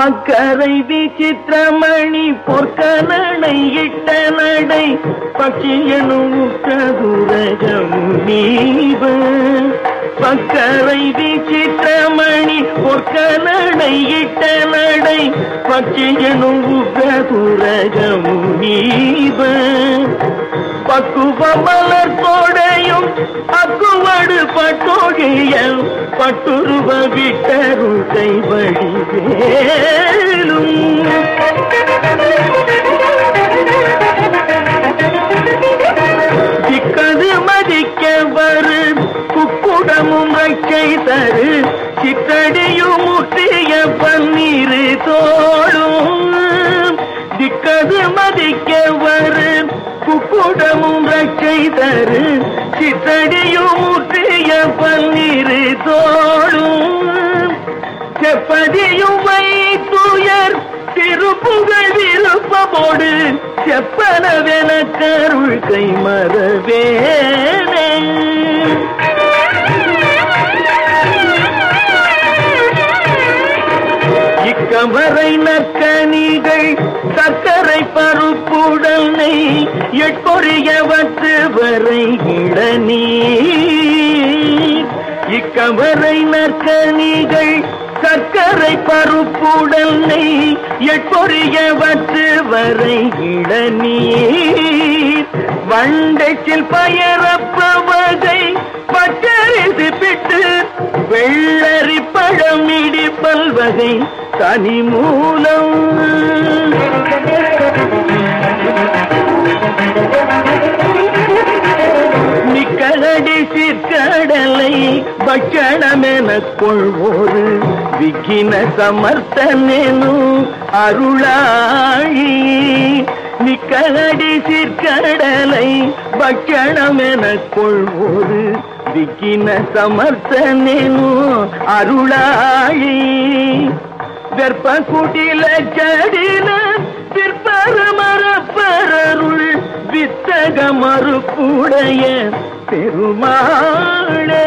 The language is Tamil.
பக்கரை விசித்திரமணி பொற்கலனை இட்ட நடை பட்சியனும் சதுரகமுனீவ பக்கரை விசித்திரமணி பொற்கலனை இட்ட நடை பட்சியனும் சதுரகமுனீவ பக்குவ மலர் தோடையும் அக்குவடு பட்டோகிய பட்டுருவ விட்டருள் கைவழிவேலும் திக்கது மதிக்க வரு குக்குடமும் வைக்கை தரு சித்தடியும் முற்றிய பன்னீர் தோளும் திக்கது மதிக்க வரு குக்குடமும் ரட்சை தரு சித்தடியும் முற்றிய பன்னீர் தோளும் செப்பதியும் வைத்துயர் திருப்புகழ் விருப்பமோடு செப்பனவென கருள் கை மறவேனே இக்கமரை நக்கனிகள் சக்கரை பருப்புடனை எட்பொறியவற்று வரை இளநீர் இக்கமரை நக்கனிகள் சக்கரை பருப்புடனை எட்பொறியவற்று வரை இளநீர் வண்டைச்சில் பயரப்பவகை பச்சரிசி பிட்டு வெள்ளரி பழமிடி பல்வகை தனி மூலம் நிக்கலடி சிற்கடலை பட்சணமெனக் கொள்வோரு விக்கின சமர்த்தனேனும் அருளாழி நிக்கலடி சிற்கடலை பட்சணமெனக் கொள்வோரு விக்கின சமர்த்தனேனும் அருளாழி வெற்ப குடில சடில பிற்பர மரப்பரருள் வித்தக மறுப்புடைய பெருமாளே